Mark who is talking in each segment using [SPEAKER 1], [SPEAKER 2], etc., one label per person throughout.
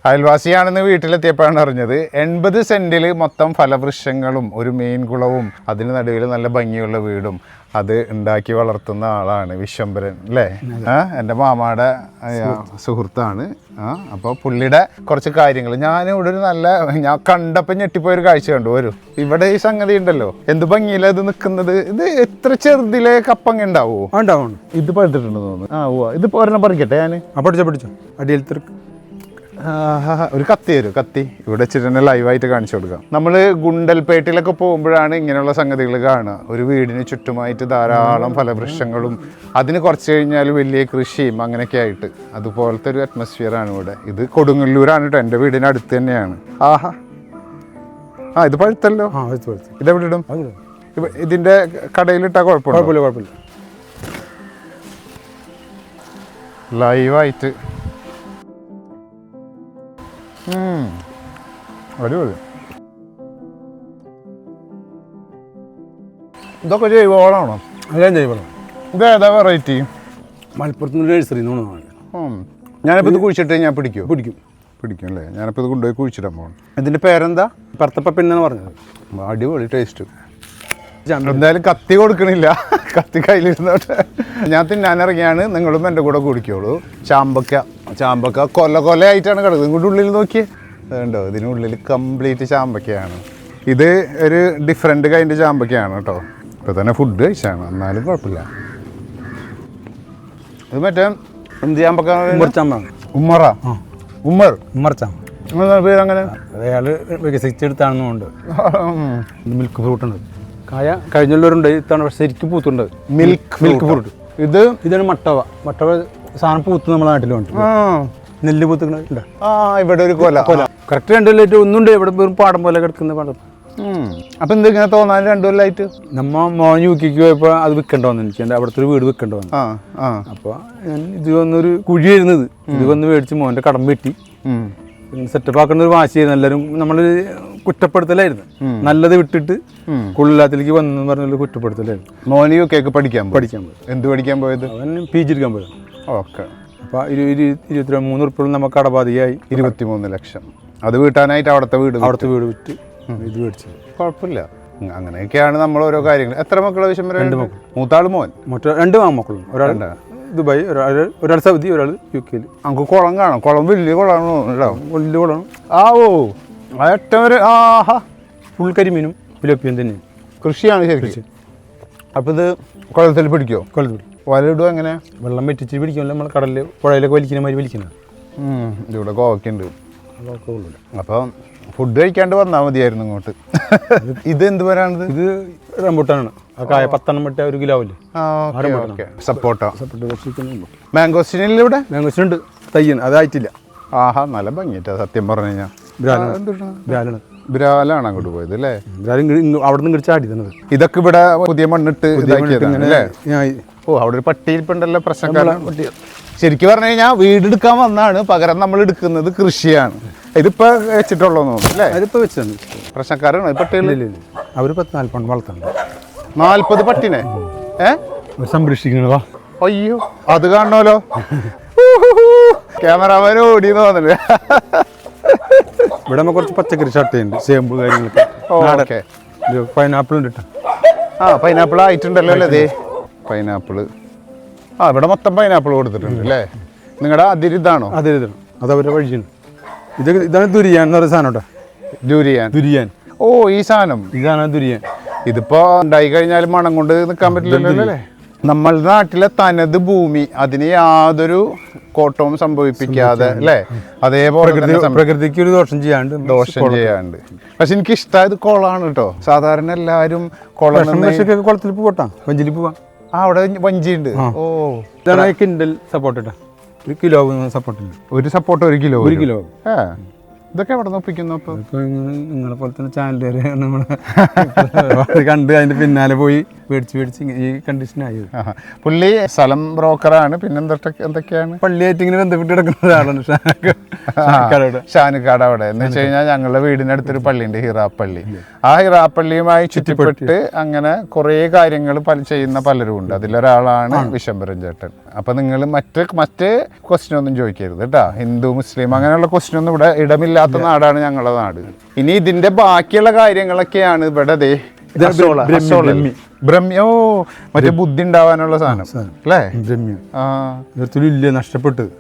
[SPEAKER 1] അയൽവാസിയാണെന്ന് വീട്ടിലെത്തിയപ്പോഴാണ് അറിഞ്ഞത്. 80 സെന്റിൽ മൊത്തം ഫലവൃക്ഷങ്ങളും ഒരു മീൻ കുളവും അതിന് നടുവിൽ നല്ല ഭംഗിയുള്ള വീടും അത് ഉണ്ടാക്കി വളർത്തുന്ന ആളാണ് വിശ്വംഭരൻ അല്ലേ? എൻ്റെ മാമാടെ സുഹൃത്താണ്. അപ്പോൾ പുള്ളിയുടെ കുറച്ച് കാര്യങ്ങൾ ഞാൻ ഇവിടെ ഒരു ഞാൻ കണ്ടപ്പോൾ ഞെട്ടിപ്പോയൊരു കാഴ്ച കണ്ടു. ഇവിടെ ഈ സംഗതി ഉണ്ടല്ലോ, എന്ത് ഭംഗിയില ഇത് നിൽക്കുന്നത്. ഇത് എത്ര ചെറുതിലെ കപ്പങ്ങ ഉണ്ടാവുമോ?
[SPEAKER 2] ഉണ്ടാവും.
[SPEAKER 1] ഇത് പഴുത്തിട്ടുണ്ടെന്ന് തോന്നുന്നു. ഇതിപ്പോൾ ഒരെണ്ണം പറിക്കട്ടെ ഞാൻ.
[SPEAKER 2] പഠിച്ചോ അടിയിൽ
[SPEAKER 1] ഒരു കത്തി ഇവിടെ വെച്ചിട്ട് തന്നെ ലൈവായിട്ട് കാണിച്ചു കൊടുക്കാം. നമ്മൾ ഗുണ്ടൽപേട്ടിലൊക്കെ പോകുമ്പോഴാണ് ഇങ്ങനെയുള്ള സംഗതികൾ കാണുക. ഒരു വീടിന് ചുറ്റുമായിട്ട് ധാരാളം ഫലവൃക്ഷങ്ങളും അതിന് കുറച്ച് കഴിഞ്ഞാൽ വലിയ കൃഷിയും അങ്ങനെയൊക്കെ ആയിട്ട് അതുപോലത്തെ ഒരു അറ്റ്മോസ്ഫിയർ ആണ് ഇവിടെ. ഇത് കൊടുങ്ങല്ലൂരാണ് കേട്ടോ, എൻ്റെ വീടിന് അടുത്ത് തന്നെയാണ്. ഇത് പഴുത്തല്ലോ. ഇതെവിടെ ഇടും? ഇതിന്റെ കടയിലിട്ടാ കുഴപ്പമില്ല. ലൈവായിട്ട് അടിപൊളി. ഇതൊക്കെ ജൈവവളമാണോ?
[SPEAKER 2] അതെല്ലാം ജൈവവളം.
[SPEAKER 1] ഇതേതാ വെറൈറ്റി?
[SPEAKER 2] മലപ്പുറത്ത് നഴ്സറി.
[SPEAKER 1] ഞാനിപ്പോൾ ഇത് കുഴിച്ചിട്ട് ഞാൻ പിടിക്കും അല്ലേ? ഞാനിപ്പോൾ ഇത് കൊണ്ടുപോയി കുഴിച്ചിടാൻ പോകണം. ഇതിൻ്റെ പേരെന്താ?
[SPEAKER 2] പറത്തപ്പന്നെന്ന് പറഞ്ഞത്.
[SPEAKER 1] അടിപൊളി ടേസ്റ്റ്. എന്തായാലും കത്തി കൊടുക്കണില്ല, കത്തി കയ്യിലിരുന്നോട്ടെ. ഞാൻ തിന്നാനിറങ്ങിയാണ്, നിങ്ങളും എൻ്റെ കൂടെ കുടിക്കോളൂ. ചാമ്പക്ക കൊലയായിട്ടാണ് കിടക്കുന്നത്. ഇങ്ങോട്ട് ഉള്ളിൽ നോക്കിയേ, അതുണ്ടോ? ഇതിനുള്ളിൽ കംപ്ലീറ്റ് ചാമ്പക്കയാണ്. ഇത് ഒരു ഡിഫറെൻറ്റ് കൈൻഡ് ചാമ്പക്കയാണ് കേട്ടോ. ഇപ്പോൾ തന്നെ ഫുഡ് കഴിച്ചാണ്, എന്നാലും കുഴപ്പമില്ല. ഇത് മറ്റേ എന്ത് ചാമ്പക്ക? ഉമ്മർ പേരങ്ങനെ
[SPEAKER 2] അയാൾ വികസിച്ചെടുത്താണെന്നുണ്ട്. മിൽക്ക് ഫ്രൂട്ട് ഉണ്ട്, കായ കഴിഞ്ഞുള്ളവരുണ്ട്. ഇത്തവണ ശരിക്കും പൂത്തുണ്ട്.
[SPEAKER 1] Milk fruit.
[SPEAKER 2] ഇതാണ് മട്ടവ സാധനം പൂത്ത് നമ്മുടെ നാട്ടിലുണ്ട്. നെല്ല് പൂത്തുണ്ട്.
[SPEAKER 1] ഇവിടെ ഒരു കൊല
[SPEAKER 2] കറക്റ്റ് 2 കൊല്ലമായിട്ട് ഒന്നുണ്ട്. ഇവിടെ വെറും പാടം പോലെ കിടക്കുന്ന പാടം.
[SPEAKER 1] അപ്പൊ എന്തിങ്ങനെ തോന്നാൻ 2 കൊല്ലമായിട്ട്?
[SPEAKER 2] മോൻ യൂക്കിക്ക് പോയപ്പോ അത് വിൽക്കണ്ട വന്നു. എനിക്ക് എൻ്റെ അവിടുത്തെ ഒരു വീട് വിൽക്കണ്ട വന്നു. അപ്പൊ ഞാൻ ഇത് വന്നൊരു കുഴി വരുന്നത് ഇത് വന്ന് മേടിച്ച് മോൻ്റെ കടം വെട്ടി സെറ്റപ്പ് ആക്കുന്ന ഒരു വാശിയായിരുന്നു. എല്ലാവരും നമ്മൾ കുറ്റപ്പെടുത്തലായിരുന്നു. നല്ലത് വിട്ടിട്ട് കൊള്ളില്ലാത്തിലേക്ക് വന്നെന്ന് പറഞ്ഞൊരു കുറ്റപ്പെടുത്തലായിരുന്നു.
[SPEAKER 1] മോന് യുകെക്ക് പഠിക്കാൻ പോയി. എന്ത് പഠിക്കാൻ പോയത്?
[SPEAKER 2] അവൻ PG എടുക്കാൻ പോയത്.
[SPEAKER 1] ഓക്കെ.
[SPEAKER 2] അപ്പോൾ 23 ഉറുപ്പിക നമുക്ക് കടബാധികയായി.
[SPEAKER 1] 23 ലക്ഷം. അത് വീട്ടാനായിട്ട് അവിടുത്തെ വീട് വിറ്റ്
[SPEAKER 2] ഇത് മേടിച്ചു.
[SPEAKER 1] കുഴപ്പമില്ല. അങ്ങനെയൊക്കെയാണ് നമ്മൾ ഓരോ കാര്യങ്ങൾ. എത്ര മക്കളെ? വിഷയം 2 മക്കൾ. മൂത്താള് മോൻ.
[SPEAKER 2] 2 ആൺമക്കളും. ഒരാൾ ദുബായ്, ഒരാൾ സൗദി, ഒരാൾ UK.
[SPEAKER 1] നമുക്ക് കുളം കാണാം. കുളം വലിയ കുളമാണോ?
[SPEAKER 2] വലിയ കുളമാണ്. ഫുൾ കരിമീനും ഫിലോപ്പിയും തന്നെ
[SPEAKER 1] കൃഷിയാണ് ശരിക്കും. അപ്പോൾ ഇത് കുളത്തിൽ പിടിക്കുമോ?
[SPEAKER 2] കുളത്തിൽ
[SPEAKER 1] വലയിടുക എങ്ങനെ?
[SPEAKER 2] വെള്ളം വെറ്റിച്ച് പിടിക്കുമല്ലോ. നമ്മൾ കടലിൽ പുഴയിലൊക്കെ വലിക്കുന്ന മാതിരി വലിക്കുന്നത്.
[SPEAKER 1] ഇവിടെ കോവക്കുണ്ട്. അപ്പോൾ ഫുഡ് കഴിക്കാണ്ട് വന്നാൽ മതിയായിരുന്നു ഇങ്ങോട്ട്. ഇത് എന്ത് പേരാണിത്?
[SPEAKER 2] ഇത് റംബൂട്ടാനാണ്. ആ കായ 10 എണ്ണം 1 കിലോ ആവില്ലേ?
[SPEAKER 1] സപ്പോട്ട. മാംഗോസ്റ്റിനില്ല ഇവിടെ?
[SPEAKER 2] മാംഗോസ്റ്റിനുണ്ട്, തയ്യാണ്, അതായിട്ടില്ല.
[SPEAKER 1] നല്ല ഭംഗിയാ സത്യം പറഞ്ഞു കഴിഞ്ഞാൽ. ബ്രാലാണ് അങ്ങോട്ട് പോയത് അല്ലേ?
[SPEAKER 2] അവിടെ നിന്ന് ചാടി തന്നത്.
[SPEAKER 1] ഇതൊക്കെ ഇവിടെ പുതിയ മണ്ണിട്ട് അല്ലേ? അവിടെ ഒരു പട്ടിയിൽപ്പുണ്ടല്ലോ പ്രശ്നക്കാരൻ. ശരിക്കും പറഞ്ഞു കഴിഞ്ഞാൽ വീടെടുക്കാൻ വന്നാണ്, പകരം നമ്മൾ എടുക്കുന്നത് കൃഷിയാണ്. ഇതിപ്പോ വെച്ചിട്ടുള്ളൂ അല്ലേ?
[SPEAKER 2] അതിപ്പോ വെച്ചാണ്.
[SPEAKER 1] പ്രശ്നക്കാരാണ് പട്ടികളില്ല.
[SPEAKER 2] അവര് 40 വളർത്തുന്നുണ്ട്.
[SPEAKER 1] 40 പട്ടിനെ
[SPEAKER 2] സംരക്ഷിക്കണ.
[SPEAKER 1] അയ്യോ, അത് കാണണമല്ലോ. ക്യാമറമാൻ ഓടി തോന്നില്ല.
[SPEAKER 2] ഇവിടെ നമുക്ക് കുറച്ച് പച്ചക്കറി ചട്ടയുണ്ട്, ചേമ്പ് കാര്യങ്ങളൊക്കെ. പൈനാപ്പിൾ ഉണ്ട്.
[SPEAKER 1] പൈനാപ്പിൾ ആയിട്ടുണ്ടല്ലോ അല്ലേ? പൈനാപ്പിള്. ഇവിടെ മൊത്തം പൈനാപ്പിൾ കൊടുത്തിട്ടുണ്ട് അല്ലേ? നിങ്ങളുടെ അതിരിതാണോ?
[SPEAKER 2] അതിരിതാണ്, അതവരുടെ വഴിയാണ്. ഇതാണ് ദുരിയാൻ എന്ന് പറയുന്ന സാധനം കേട്ടോ. ദുരിയാൻ.
[SPEAKER 1] ഈ സാധനം
[SPEAKER 2] ഇതാണ് ദുരിയാൻ.
[SPEAKER 1] ഇതിപ്പോ ഉണ്ടായി കഴിഞ്ഞാൽ മണം കൊണ്ട് നിൽക്കാൻ പറ്റില്ലല്ലോ അല്ലേ? നമ്മളുടെ നാട്ടിലെ തനത് ഭൂമി, അതിന് യാതൊരു കോട്ടവും സംഭവിപ്പിക്കാതെ അല്ലേ? അതേപോലെ
[SPEAKER 2] പ്രകൃതിക്ക് ഒരു ദോഷം ചെയ്യാണ്ട്.
[SPEAKER 1] പക്ഷെ എനിക്ക് ഇഷ്ടമായത് കുളമാണ് കേട്ടോ. സാധാരണ എല്ലാരും
[SPEAKER 2] കുളത്തിൽ പോട്ടാ, വഞ്ചിയിൽ പോവാ.
[SPEAKER 1] അവിടെ വഞ്ചിയുണ്ട്.
[SPEAKER 2] ഇതാണ് കിൻഡൽ സപ്പോർട്ട്. 1 കിലോ സപ്പോർട്ടുണ്ട്.
[SPEAKER 1] ഒരു സപ്പോർട്ട് 1 കിലോ. ഇതൊക്കെ എവിടെ ഒപ്പിക്കുന്നു?
[SPEAKER 2] നിങ്ങളെ പോലെ തന്നെ ചാനലുകാര് നമ്മളെ കണ്ട് അതിന്റെ പിന്നാലെ പോയി മേടിച്ച് ഈ കണ്ടീഷനായത്.
[SPEAKER 1] പുള്ളി സ്ഥലം ബ്രോക്കറാണ്. പിന്നെ എന്തൊക്കെയാണ്
[SPEAKER 2] പള്ളിയായിട്ട് ഇങ്ങനെ ബന്ധപ്പെട്ട് കിടക്കുന്ന ഒരാളാണ്
[SPEAKER 1] ഷാനുക്കാട് അവിടെ. എന്ന് വെച്ച് കഴിഞ്ഞാൽ ഞങ്ങളുടെ വീടിനടുത്തൊരു പള്ളിയുണ്ട്, ഹിറാപ്പള്ളി. ആ ഹിറാപ്പള്ളിയുമായി ചുറ്റിപ്പെട്ട് അങ്ങനെ കുറേ കാര്യങ്ങൾ ചെയ്യുന്ന പലരും ഉണ്ട്. അതിലൊരാളാണ് വിശ്വംഭരൻ ചേട്ടൻ. അപ്പൊ നിങ്ങൾ മറ്റ് ക്വസ്റ്റ്യൻ ഒന്നും ചോദിക്കരുത് കേട്ടോ. ഹിന്ദു മുസ്ലിം അങ്ങനെയുള്ള ക്വസ്റ്റ്യൻ ഒന്നും ഇവിടെ ഇടമില്ലാത്ത നാടാണ് ഞങ്ങളുടെ നാട്. ഇനി ഇതിന്റെ ബാക്കിയുള്ള കാര്യങ്ങളൊക്കെയാണ് ഇവിടെ ബ്രഹ്മ്യോ മറ്റേ ബുദ്ധി ഉണ്ടാവാനുള്ള സാധനം അല്ലേ?
[SPEAKER 2] ബ്രഹ്മ്യ നഷ്ടപ്പെട്ടത്.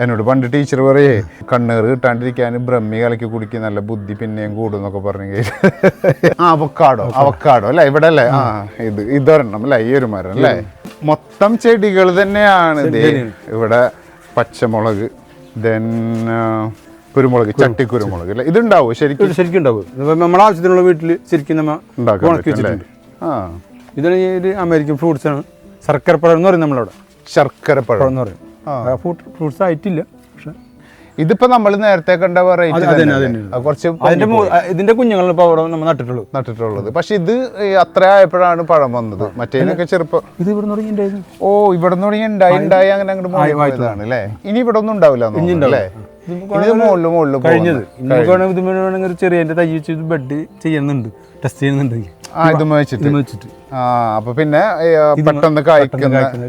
[SPEAKER 1] എന്നോട് പണ്ട് ടീച്ചർ പറയേ കണ്ണേറ് കിട്ടാണ്ടിരിക്കാൻ ബ്രഹ്മി കലക്കി കുടിക്കും, നല്ല ബുദ്ധി പിന്നെയും കൂടും എന്നൊക്കെ പറഞ്ഞു. അവക്കാടോ അല്ലേ ഇവിടെ അല്ലേ? ഇതൊരെണ്ണം അല്ലേ, ഈ ഒരു മരം അല്ലേ? മൊത്തം ചെടികൾ തന്നെയാണ്. ഇവിടെ പച്ചമുളക്, കുരുമുളക്, ചട്ടിക്കുരുമുളക് അല്ലേ? ഇതുണ്ടാവും ശരിക്കും
[SPEAKER 2] ഉണ്ടാവും. നമ്മുടെ ആവശ്യത്തിനുള്ള വീട്ടിൽ ശരിക്കും നമ്മൾ ഉണ്ടാക്കി. ഇതാണ് ഈ അമേരിക്കൻ ഫ്രൂട്ട്സ് ആണ്. ശർക്കരപ്പഴം എന്ന് പറയും നമ്മളവിടെ.
[SPEAKER 1] ശർക്കരപ്പഴം എന്ന്
[SPEAKER 2] പറയും. ഫ്രൂട്ട്സ് ആയിട്ടില്ല. പക്ഷെ
[SPEAKER 1] ഇതിപ്പോ നമ്മൾ നേരത്തെ കണ്ട കുറച്ച്
[SPEAKER 2] ഇതിന്റെ കുഞ്ഞുങ്ങൾ ഇപ്പൊ അവിടെ നമ്മൾ നട്ടിട്ടുള്ളത്.
[SPEAKER 1] പക്ഷെ ഇത് അത്ര ആയപ്പോഴാണ് പഴം വന്നത്. മറ്റേനൊക്കെ ചെറുപ്പം
[SPEAKER 2] ഇത് ഇവിടെ തുടങ്ങിണ്ടായിരുന്നു.
[SPEAKER 1] ഓ ഇവിടെ തുടങ്ങി ഉണ്ടായി അങ്ങനെ അങ്ങോട്ട് അല്ലേ? ഇനി ഇവിടെ ഒന്നും ഉണ്ടാവില്ല അല്ലേ?
[SPEAKER 2] കഴിഞ്ഞത് വേണമെങ്കിൽ ചെറിയ തൈ വെച്ച് ബെഡ് ചെയ്യുന്നുണ്ട്, ടെസ്റ്റ് ചെയ്യുന്നുണ്ട്.
[SPEAKER 1] വെച്ചിട്ട് അപ്പൊ പിന്നെ പെട്ടെന്ന് കായ്ക്കുന്ന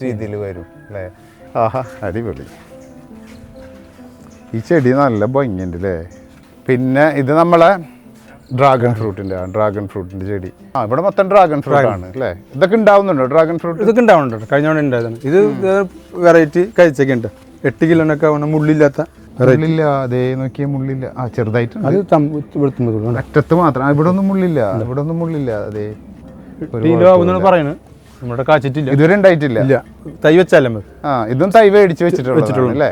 [SPEAKER 1] രീതിയിൽ വരും അല്ലേ? ആഹാ അടിപൊളി. ഈ ചെടി നല്ല ഭംഗിയുണ്ട് അല്ലേ? പിന്നെ ഇത് നമ്മളെ ഡ്രാഗൺ ഫ്രൂട്ടിന്റെ ചെടി. ഇവിടെ മൊത്തം ഡ്രാഗൺ ഫ്രൂട്ട് ആണ് അല്ലേ? ഇതൊക്കെ ഉണ്ടാവുന്നുണ്ടോ ഡ്രാഗൺ ഫ്രൂട്ട്?
[SPEAKER 2] ഇതൊക്കെ ഉണ്ടാവുന്നുണ്ട്. കഴിഞ്ഞ തവണ ഉണ്ടായതാണ്. ഇത് വെറൈറ്റി കഴിച്ചൊക്കെ ഉണ്ട്. 8 കിലോനൊക്കെ മുള്ളില്ലാത്ത
[SPEAKER 1] അതേ നോക്കിയ മുള്ളില്ല. ചെറുതായിട്ട്
[SPEAKER 2] അറ്റത്ത്
[SPEAKER 1] മാത്രം. ഇവിടെ ഒന്നും മുള്ളില്ല. അതേ
[SPEAKER 2] പറയുന്നത് നമ്മുടെ കാച്ചിട്ടില്ല,
[SPEAKER 1] ഇതുവരെ ഉണ്ടായിട്ടില്ല.
[SPEAKER 2] തൈ വെച്ചാലേ
[SPEAKER 1] ഇതും തൈ മേടിച്ച് വെച്ചിട്ടുള്ളൂ അല്ലേ?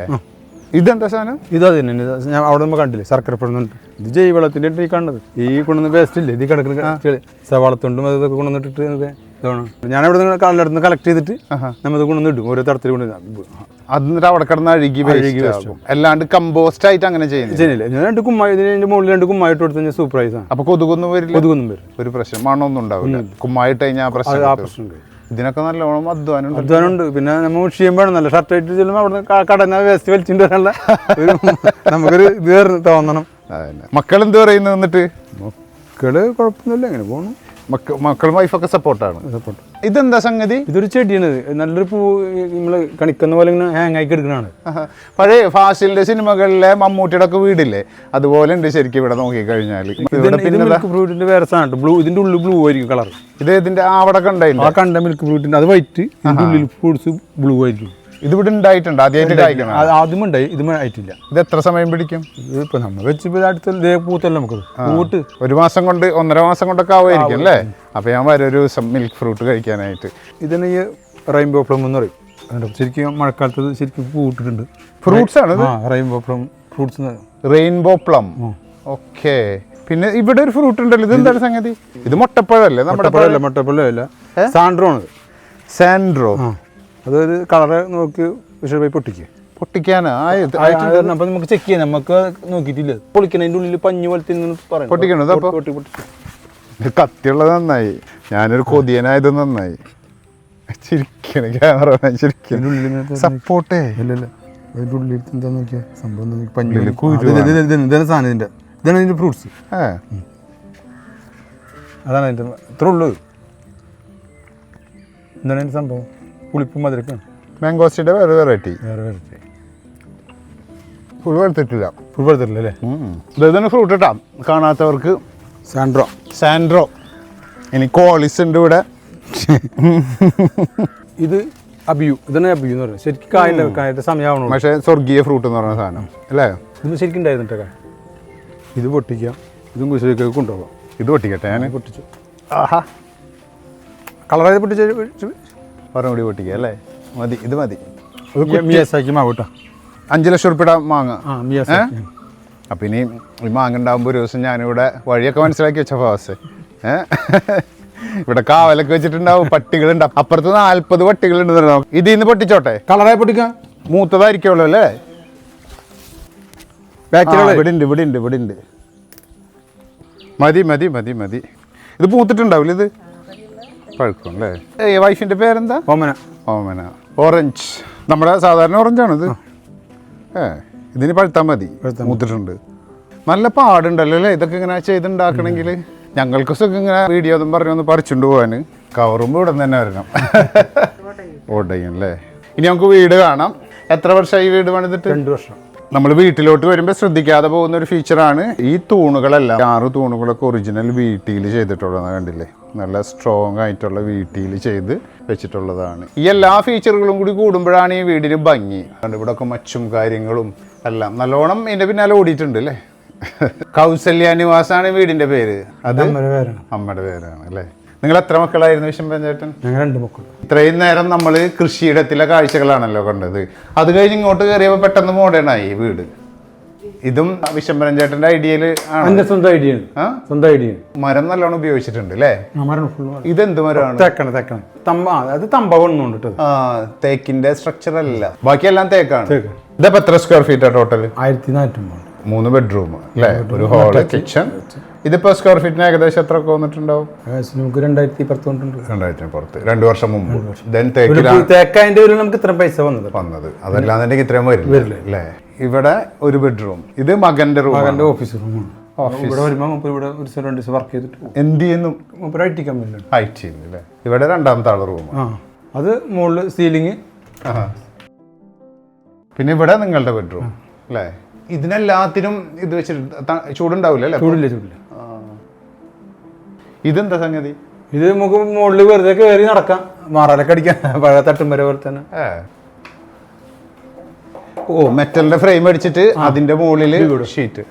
[SPEAKER 1] ഇതെന്താ സാധനം?
[SPEAKER 2] ഇത് അത് തന്നെ. ഞാൻ അവിടെ നമ്മൾ കണ്ടില്ലേ ശർക്കരപ്പെടുന്നുണ്ട്. ഇത് ജൈവളത്തിന്റെ ഈ കാണുന്നത്. ഈ കൊണ്ടുവന്ന വേസ്റ്റ് ഇല്ലേ, ഇത് കിടക്കുന്ന സവാളത്തുണ്ടും അതൊക്കെ കൊണ്ടുവന്നിട്ട് ഞാനവിടെ നിന്ന് കളക്ട് ചെയ്തിട്ട് നമ്മൾ കൊണ്ടുവന്നിടും. ഓരോ തരത്തിൽ കൊണ്ടുവരും.
[SPEAKER 1] എന്നിട്ട് അവിടെ കിടന്ന് അഴുകി അല്ലാണ്ട് കമ്പോസ്റ്റ് ആയിട്ട് അങ്ങനെ
[SPEAKER 2] ചെയ്യുന്നില്ല. ഞാൻ 2 കുമ്മായി ഇതിന്റെ മുകളിൽ 2 കുമ്മായിട്ട് കൊടുത്തു. സൂപ്പർവൈസ് ആണ്.
[SPEAKER 1] അപ്പൊ കൊതുകൊന്നും വരും. ഒരു പ്രശ്നം മണമൊന്നും ഉണ്ടാവില്ല. കുമ്മായിട്ട് കഴിഞ്ഞാൽ ആ പ്രശ്നം. ഇതിനൊക്കെ നല്ലോണം
[SPEAKER 2] അധ്വാനമുണ്ട്. പിന്നെ നമ്മൾ ചെയ്യുമ്പോഴാണ് നല്ല ഷർട്ടായിട്ട് ചെല്ലുമ്പോൾ അവിടെ കടന്ന വേസ്റ്റ് വലിച്ചിട്ട് വരാനുള്ള നമുക്കൊരു ഇത് തോന്നണം.
[SPEAKER 1] മക്കൾ എന്ത് പറയുന്നു? എന്നിട്ട്
[SPEAKER 2] മക്കള് കുഴപ്പമൊന്നുമില്ല, അങ്ങനെ പോകണം.
[SPEAKER 1] മക്കളും വൈഫൊക്കെ സപ്പോർട്ടാണ്. ഇതെന്താ സംഗതി?
[SPEAKER 2] ഇതൊരു ചെടിയാണ്. നല്ലൊരു പൂ നമ്മള് കണിക്കുന്ന പോലെ ഇങ്ങനെ ഹാങ് ആക്കി എടുക്കണാണ്.
[SPEAKER 1] പഴയ ഫാസിലിന്റെ സിനിമകളിലെ മമ്മൂട്ടിയുടെ ഒക്കെ വീടില്ലേ, അതുപോലെ ഉണ്ട് ശരിക്കും ഇവിടെ നോക്കിക്കഴിഞ്ഞാൽ.
[SPEAKER 2] മിൽക്ക് ഫ്രൂട്ടിന്റെ വേറെ സാധനം ബ്ലൂ. ഇതിന്റെ ഉള്ളിൽ ബ്ലൂ ആയിരിക്കും കളർ.
[SPEAKER 1] ഇത് ഇതിന്റെ അവിടെ കണ്ട
[SPEAKER 2] മിൽക്ക് ഫ്രൂട്ടിന്റെ അത് വൈറ്റ്, ഇതിന്റെ ഉള്ളിൽ ഫ്രൂട്ട്സ് ബ്ലൂ ആയിരിക്കും.
[SPEAKER 1] ഇതിവിടെ ഉണ്ടായിട്ടുണ്ട്.
[SPEAKER 2] ആദ്യം ഉണ്ടായി. ഇത് ആയിട്ടില്ല.
[SPEAKER 1] ഇത് എത്ര സമയം പിടിക്കും?
[SPEAKER 2] ഇതിപ്പോ നമ്മൾ വെച്ച് അടുത്ത പൂത്തല്ല നമുക്ക് പൂട്ട്
[SPEAKER 1] 1 മാസം കൊണ്ട് 1.5 മാസം കൊണ്ടൊക്കെ ആവുമായിരിക്കും അല്ലേ? അപ്പൊ ഞാൻ വരും ഒരു ദിവസം മിൽക്ക് ഫ്രൂട്ട് കഴിക്കാനായിട്ട്.
[SPEAKER 2] ഇതിന് ഈ റെയിൻബോ പ്ലം എന്ന് പറയും. ശരിക്കും മഴക്കാലത്ത് ശരിക്കും പൂട്ടിട്ടുണ്ട്.
[SPEAKER 1] ഫ്രൂട്ട്സ് ആണ്
[SPEAKER 2] rainbow plum fruits.
[SPEAKER 1] Rainbow plum. Okay. പിന്നെ ഇവിടെ ഒരു ഫ്രൂട്ട് ഉണ്ടല്ലോ, ഇത് എന്താണ് സംഗതി? ഇത് മുട്ടപ്പഴല്ലേ? നമ്മുടെ
[SPEAKER 2] മുട്ടപ്പഴല്ല, സാൻഡ്രോ ആണ്.
[SPEAKER 1] സാൻഡ്രോ.
[SPEAKER 2] അതൊരു കളറ് നോക്കി വിഷയമായി
[SPEAKER 1] പൊട്ടിക്കാനാ?
[SPEAKER 2] അപ്പൊ നമുക്ക് ചെക്ക് ചെയ്യാം. നമുക്ക് നോക്കിയിട്ടില്ല. പൊളിക്കണതിന്റെ ഉള്ളിൽ പഞ്ഞു പോലത്തെ
[SPEAKER 1] പൊട്ടിക്കണത്. അപ്പൊ കത്തിയുള്ളത് നന്നായി. ഞാനൊരു കൊതിയനായത് നന്നായി. ചിരിക്കണ ക്യാമറ ചിരിക്കണ സപ്പോർട്ടേ
[SPEAKER 2] ഇല്ലല്ല. അതിന്റെ ഉള്ളിൽ എന്താ നോക്കിയാ സംഭവം പഞ്ഞു സാധനം. ഇതാണ് ഇതിന്റെ ഫ്രൂട്ട്സ്. അതാണ് അതിന്റെ ഇത്ര ഉള്ളത്. എന്താണ് അതിന്റെ സംഭവം? പുളിപ്പും മധുരക്കാണ്.
[SPEAKER 1] മാംഗോസ്റ്റിന്റെ വേറെ വെറൈറ്റി. ഫുൾ എടുത്തിട്ടില്ല അല്ലേ? ഇതാണ് ഫ്രൂട്ട് കേട്ടാ കാണാത്തവർക്ക്. സാൻഡ്രോ. ഇനി കോളിസ് ഉണ്ട് ഇവിടെ.
[SPEAKER 2] ഇത് അബിയു. ഇതാണ് അബിയു എന്ന് പറയുന്നത്. ശരിക്കും കായന്റെ സമയമാവണം.
[SPEAKER 1] പക്ഷേ സ്വർഗീയ ഫ്രൂട്ട് എന്ന് പറയുന്ന സാധനം അല്ലേ?
[SPEAKER 2] ഇത് ശരിക്കും ഉണ്ടായിരുന്നിട്ടൊക്കെ. ഇത് പൊട്ടിക്കാം. ഇതും കുശിലേക്ക് കൊണ്ടുപോകാം.
[SPEAKER 1] ഇത് പൊട്ടിക്കട്ടെ. ഞാൻ
[SPEAKER 2] പൊട്ടിച്ചു. ആഹാ കളറായത് പൊട്ടിച്ച്
[SPEAKER 1] കൂടി പൊട്ടിക്കുക അല്ലേ? മതി. ഇത് മതി.
[SPEAKER 2] മിയാസാക്കി മാവ് കേട്ടോ.
[SPEAKER 1] 5 ലക്ഷം ഉറുപ്പിയുടെ മാങ്ങ. അപ്പം ഇനി ഈ മാങ്ങ ഉണ്ടാകുമ്പോൾ ഒരു ദിവസം ഞാനിവിടെ വഴിയൊക്കെ മനസ്സിലാക്കി വെച്ച ഫാസ് ഇവിടെ കാവലൊക്കെ വെച്ചിട്ടുണ്ടാവും. പട്ടികളുണ്ട്. അപ്പുറത്ത് 40 പട്ടികളുണ്ട്. ഇതിൽ നിന്ന് പൊട്ടിച്ചോട്ടെ.
[SPEAKER 2] കളറായി പൊട്ടിക്കാം.
[SPEAKER 1] മൂത്തതായിരിക്കുള്ളൂ അല്ലേ? ഇവിടെ ഉണ്ട്. മതി. ഇത് പൂത്തിട്ടുണ്ടാവില്ല? ഇത് പഴുക്കും അല്ലേ? വൈഫിന്റെ പേരെന്താ?
[SPEAKER 2] ഓമന.
[SPEAKER 1] ഓമന. ഓറഞ്ച്, നമ്മുടെ സാധാരണ ഓറഞ്ചാണിത്. ഇതിന് പഴുത്താൽ മതി, മൂത്തിട്ടുണ്ട്. നല്ല പാടുണ്ടല്ലോ അല്ലേ ഇതൊക്കെ ഇങ്ങനെ ചെയ്തുണ്ടാക്കണമെങ്കിൽ. ഞങ്ങൾക്ക് സുഖം ഇങ്ങനെ വീഡിയോ ഒന്നും പറഞ്ഞൊന്ന് പറിച്ചുകൊണ്ട് പോകാൻ. കവറുമ്പോൾ ഇവിടെ തന്നെ വരണം. ഓടയും അല്ലേ? ഇനി നമുക്ക് വീട് കാണാം. എത്ര വർഷമായി വീട് പണിതിട്ട്?
[SPEAKER 2] 2 വർഷം.
[SPEAKER 1] നമ്മൾ വീട്ടിലോട്ട് വരുമ്പോൾ ശ്രദ്ധിക്കാതെ പോകുന്ന ഒരു ഫീച്ചറാണ് ഈ തൂണുകളെല്ലാം. 6 തൂണുകളൊക്കെ ഒറിജിനൽ വീട്ടിൽ ചെയ്തിട്ടുള്ളതാണ്. കണ്ടില്ലേ, നല്ല സ്ട്രോങ് ആയിട്ടുള്ള വീട്ടിൽ ചെയ്ത് വെച്ചിട്ടുള്ളതാണ്. ഈ എല്ലാ ഫീച്ചറുകളും കൂടി കൂടുമ്പോഴാണ് ഈ വീടിന് ഭംഗി. ഇവിടെ ഒക്കെ മച്ചും കാര്യങ്ങളും എല്ലാം നല്ലോണം ഇതിന്റെ പിന്നാലെ ഓടിയിട്ടുണ്ട് അല്ലേ? കൗസല്യ നിവാസാണ് വീടിന്റെ പേര്. അത് അമ്മയുടെ പേരാണ് അല്ലേ? നിങ്ങൾ എത്ര മക്കളായിരുന്നു വിശംബരൻ ചേട്ടൻ?
[SPEAKER 2] 2 മക്കൾ.
[SPEAKER 1] ഇത്രയും നേരം നമ്മൾ കൃഷിയിടത്തിലെ കാഴ്ചകളാണല്ലോ കണ്ടത്. അത് കഴിഞ്ഞ് ഇങ്ങോട്ട് കയറിയപ്പോൾ പെട്ടെന്ന് മോഡേൺ ആയി വീട്. ഇതും വിശംബരൻ ചേട്ടന്റെ ഐഡിയയില്
[SPEAKER 2] സ്വന്തം ഐഡിയ.
[SPEAKER 1] മരം നല്ലോണം ഉപയോഗിച്ചിട്ടുണ്ട് അല്ലേ? ഇതെന്ത് മരമാണ്?
[SPEAKER 2] അത് തമ്പ.
[SPEAKER 1] തേക്കിന്റെ സ്ട്രക്ചർ അല്ല, ബാക്കിയെല്ലാം തേക്കാണ്. ഇതിപ്പോ എത്ര സ്ക്വയർ ഫീറ്റാ ടോട്ടൽ?
[SPEAKER 2] 1400.
[SPEAKER 1] 3 ബെഡ്റൂം അല്ലേ? ഒരു ഹാള്, കിച്ചൺ. ഇതിപ്പോ സ്ക്വയർ ഫീറ്റിന് ഏകദേശം എത്ര വന്നിട്ടുണ്ടാവും?
[SPEAKER 2] നമുക്ക്
[SPEAKER 1] 2010 പുറത്ത് 2 വർഷം മുമ്പ്.
[SPEAKER 2] തേക്കതിന്റെ നമുക്ക് ഇത്ര പൈസ വന്നത്.
[SPEAKER 1] അതല്ലാന്നുണ്ടെങ്കിൽ ഇത്രയും വരില്ല അല്ലേ? ഇവിടെ ഒരു ബെഡ്റൂം. ഇത് മകന്റെ റൂം,
[SPEAKER 2] മകന്റെ ഓഫീസ് റൂമാണ്. ഇവിടെ വരുമ്പോൾ ഇവിടെ ഒരു 2 ദിവസം വർക്ക് ചെയ്തിട്ട്
[SPEAKER 1] എന്ത് ചെയ്യുന്നു?
[SPEAKER 2] IT കമ്പനിയിലാണ്.
[SPEAKER 1] IT അല്ലേ? ഇവിടെ രണ്ടാമത്തെ ആള് റൂം.
[SPEAKER 2] അത് മുകളിൽ സീലിംഗ്.
[SPEAKER 1] പിന്നെ ഇവിടെ നിങ്ങളുടെ ബെഡ്റൂം അല്ലേ? ഇതിനെല്ലാത്തിനും ഇത് വെച്ചിട്ട് ചൂടുണ്ടാവില്ല അല്ലേ?
[SPEAKER 2] ചൂടില്ല.
[SPEAKER 1] ഇതെന്താ സംഗതി?
[SPEAKER 2] ഇത് നമുക്ക് മുകളിൽ വെറുതെ കയറി നടക്കാം, മാറാലൊക്കെ അടിക്കാം, പഴയ തട്ടും വരെ പോലെ തന്നെ.
[SPEAKER 1] മെറ്റലിന്റെ ഫ്രെയിം അടിച്ചിട്ട് അതിന്റെ മുകളിൽ ഷീറ്റ്.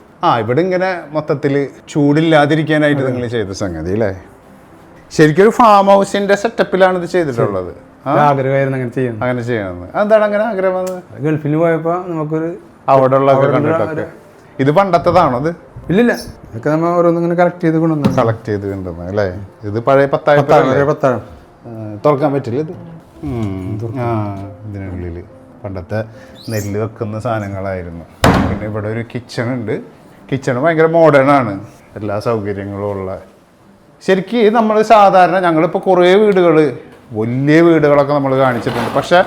[SPEAKER 1] ഇവിടെ ഇങ്ങനെ മൊത്തത്തിൽ ചൂടില്ലാതിരിക്കാനായിട്ട് നിങ്ങൾ ചെയ്ത സംഗതി അല്ലേ? ശരിക്കും ഒരു ഫാം ഹൗസിന്റെ സെറ്റപ്പിലാണ് ഇത് ചെയ്തിട്ടുള്ളത്.
[SPEAKER 2] ആഗ്രഹമായിരുന്നു അങ്ങനെ
[SPEAKER 1] ചെയ്യണമെന്ന്. എന്താണ് അങ്ങനെ ആഗ്രഹം വന്നത്?
[SPEAKER 2] ഗൾഫിൽ പോയപ്പോ നമുക്കൊരു
[SPEAKER 1] അവിടെ ഉള്ളതൊക്കെ കണ്ടിട്ടൊക്കെ. ഇത് പണ്ടത്തതാണോ? അത്
[SPEAKER 2] ഇല്ലില്ല, ഇതൊക്കെ നമ്മൾ ഓരോന്നിങ്ങനെ കളക്ട് ചെയ്ത്
[SPEAKER 1] കൊണ്ടുവന്നു അല്ലേ? ഇത് പഴയ 10 തുറക്കാൻ പറ്റില്ല ഇത്. ഇതിനുള്ളിൽ പണ്ടത്തെ നെല്ല് വെക്കുന്ന സാധനങ്ങളായിരുന്നു. പിന്നെ ഇവിടെ ഒരു കിച്ചൺ ഉണ്ട്. കിച്ചൺ ഭയങ്കര മോഡേൺ ആണ്, എല്ലാ സൗകര്യങ്ങളും ഉള്ള. ശരിക്കും നമ്മൾ സാധാരണ ഞങ്ങളിപ്പോൾ കുറേ വീടുകൾ, വലിയ വീടുകളൊക്കെ നമ്മൾ കാണിച്ചിട്ടുണ്ട്. പക്ഷെ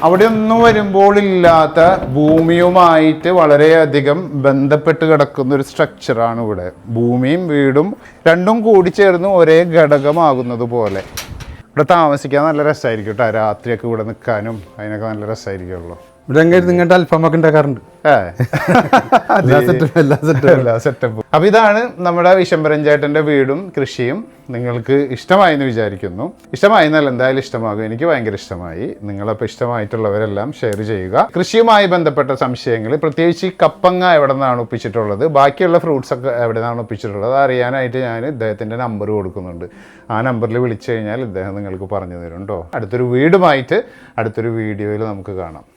[SPEAKER 1] അവിടെയൊന്നും വരുമ്പോൾ ഇല്ലാത്ത ഭൂമിയുമായിട്ട് വളരെയധികം ബന്ധപ്പെട്ട് കിടക്കുന്ന ഒരു സ്ട്രക്ചറാണ് ഇവിടെ. ഭൂമിയും വീടും രണ്ടും കൂടി ചേർന്ന് ഒരേ ഘടകമാകുന്നത് പോലെ. ഇവിടെ താമസിക്കാൻ നല്ല രസമായിരിക്കും കേട്ടോ. രാത്രിയൊക്കെ ഇവിടെ നിൽക്കാനും അതിനൊക്കെ നല്ല രസമായിരിക്കുമല്ലോ.
[SPEAKER 2] ഇവിടെ ഇങ്ങോട്ട് അൽഫാമൊക്കെ ഉണ്ടാക്കാറുണ്ട്.
[SPEAKER 1] എല്ലാ സെറ്റപ്പും. അപ്പൊ ഇതാണ് നമ്മുടെ വിശംബരൻ ചേട്ടന്റെ വീടും കൃഷിയും. നിങ്ങൾക്ക് ഇഷ്ടമായി എന്ന് വിചാരിക്കുന്നു. ഇഷ്ടമായി എന്നല്ല, എന്തായാലും ഇഷ്ടമാകും. എനിക്ക് ഭയങ്കര ഇഷ്ടമായി. നിങ്ങളപ്പോൾ ഇഷ്ടമായിട്ടുള്ളവരെല്ലാം ഷെയർ ചെയ്യുക. കൃഷിയുമായി ബന്ധപ്പെട്ട സംശയങ്ങൾ, പ്രത്യേകിച്ച് കപ്പങ്ങ എവിടെ നിന്നാണ് ഒപ്പിച്ചിട്ടുള്ളത്, ബാക്കിയുള്ള ഫ്രൂട്ട്സ് ഒക്കെ എവിടെ നിന്നാണ് ഒപ്പിച്ചിട്ടുള്ളത് അറിയാനായിട്ട് ഞാൻ ഇദ്ദേഹത്തിന്റെ നമ്പർ കൊടുക്കുന്നുണ്ട്. ആ നമ്പറിൽ വിളിച്ചു കഴിഞ്ഞാൽ ഇദ്ദേഹം നിങ്ങൾക്ക് പറഞ്ഞു തരും കേട്ടോ. അടുത്തൊരു വീടുമായിട്ട് അടുത്തൊരു വീഡിയോയിൽ നമുക്ക് കാണാം.